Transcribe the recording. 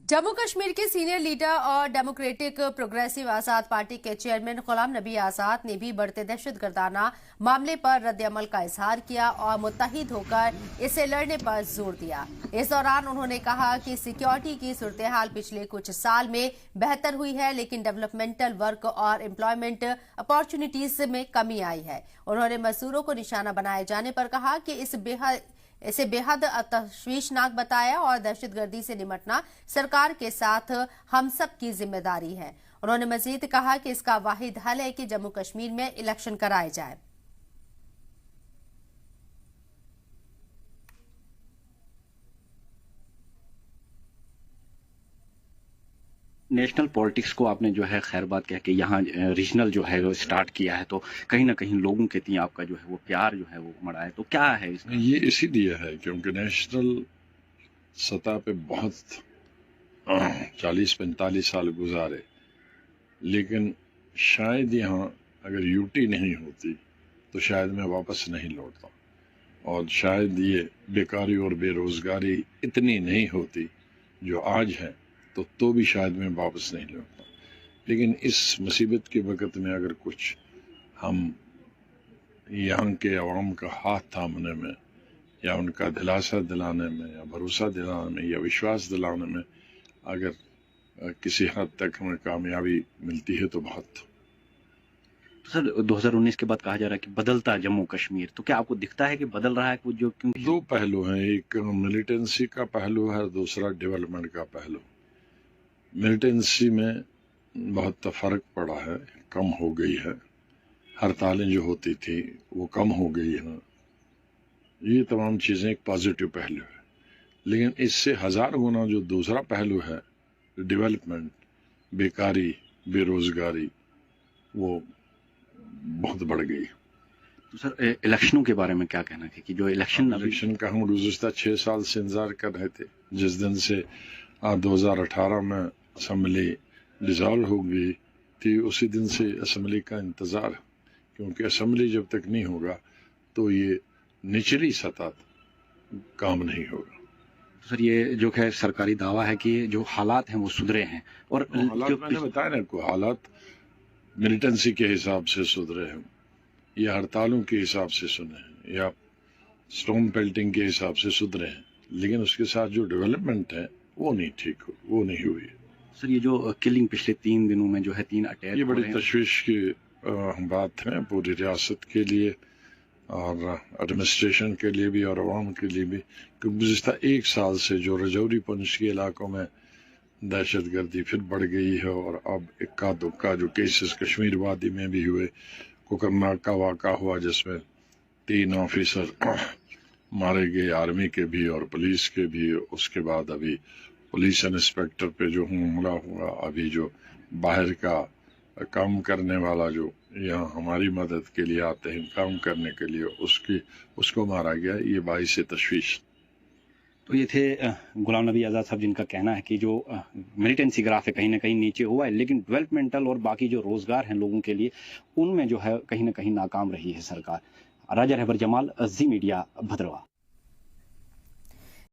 जम्मू कश्मीर के senior leader और democratic progressive आजाद party के चेयरमैन गुलाम नबी आजाद ने भी बढ़ते दहशतगर्दाना मामले पर रद्द-ए-अमल का इजहार किया और मुत्तहिद होकर इसे लड़ने पर जोर दिया। इस दौरान उन्होंने कहा कि सिक्योरिटी की सूरत-ए-हाल पिछले कुछ साल में बेहतर हुई है, लेकिन डेवलपमेंटल वर्क और एम्प्लॉयमेंट अपॉर्चुनिटीज में कमी आई है। उन्होंने मजदूरों को निशाना बनाए जाने पर कहा कि इसे बेहद तशवीशनाक बताया और दहशतगर्दी से निपटना सरकार के साथ हम सब की जिम्मेदारी है। उन्होंने मजीद कहा कि इसका वाहिद हल है कि जम्मू कश्मीर में इलेक्शन कराए जाए। नेशनल पॉलिटिक्स को आपने जो है खैर बात कह के यहाँ रीजनल जो है वो स्टार्ट किया है, तो कहीं ना कहीं लोगों के प्रति आपका जो है वो प्यार जो है वो उमड़ा है, तो क्या है इसका? ये इसीलिए है क्योंकि नेशनल सतह पे बहुत 40-45 साल गुजारे, लेकिन शायद यहाँ अगर यूटी नहीं होती तो शायद मैं वापस नहीं लौटता, और शायद ये बेकारी और बेरोजगारी इतनी नहीं होती जो आज है तो भी शायद मैं वापस नहीं लौटता। लेकिन इस मुसीबत के वक़्त में अगर कुछ हम यहाँ के अवाम का हाथ थामने में या उनका दिलासा दिलाने में या भरोसा दिलाने में या विश्वास दिलाने में अगर किसी हद तक हमें कामयाबी मिलती है तो बहुत। सर 2019 के बाद कहा जा रहा है कि बदलता जम्मू कश्मीर, तो क्या आपको दिखता है कि बदल रहा है? जो क्योंकि दो पहलू हैं, एक मिलिटेंसी का पहलू है, दूसरा डेवलपमेंट का पहलू। मिलिटेंसी में बहुत फर्क पड़ा है, कम हो गई है, हड़तालें जो होती थी वो कम हो गई हैं। ये तमाम चीज़ें एक पॉजिटिव पहलू है, लेकिन इससे 1000 गुना जो दूसरा पहलू है डेवलपमेंट, बेकारी, बेरोजगारी, वो बहुत बढ़ गई। तो सर इलेक्शनों के बारे में क्या कहना है कि जो इलेक्शन का हम गुज़िश्ता 6 साल से इंतजार कर रहे थे, जिस दिन से 2018 में असम्बली डिसॉल्व हो गई थी, उसी दिन से असम्बली का इंतज़ार, क्योंकि असम्बली जब तक नहीं होगा तो ये निचली सतह काम नहीं होगा। तो सर ये जो है सरकारी दावा है कि जो हालात हैं वो सुधरे हैं, और हालात मैंने बताया ना को, हालात मिलिटेंसी के हिसाब से सुधरे हैं या हड़तालों के हिसाब से सुने हैं या स्टोन पेल्टिंग के हिसाब से सुधरे हैं, लेकिन उसके साथ जो डेवलपमेंट है वो नहीं ठीक हो, वो नहीं हुई। सर ये जो किलिंग पिछले 3 दिनों में जो है 3 अटैक, ये बड़ी तशवीश की बात है पूरी रियासत के लिए और एडमिनिस्ट्रेशन के लिए भी और अवाम के लिए भी, कि गुज़िश्ता 1 साल से जो रजौरी पुंछ के इलाकों में दहशतगर्दी फिर बढ़ गई है, और अब इक्का दुक्का जो केसेस कश्मीर वादी में भी हुए, कोकरनाग का वाक़ा हुआ जिसमें 3 ऑफिसर मारे गए, आर्मी के भी और पुलिस के भी। उसके बाद अभी पुलिस इंस्पेक्टर पे जो हमला हुआ, अभी जो बाहर का काम करने वाला जो यहाँ हमारी मदद के लिए आते हैं काम करने के लिए, उसको मारा गया। ये बाइस से तशवीश। तो ये थे गुलाम नबी आज़ाद साहब, जिनका कहना है कि जो मिलिटेंसी ग्राफ है कहीं ना कहीं नीचे हुआ है, लेकिन डेवलपमेंटल और बाकी जो रोजगार हैं लोगों के लिए उनमें जो है कहीं ना कहीं नाकाम रही है सरकार। राजा रहबर जमाल, जी मीडिया, भद्रवा।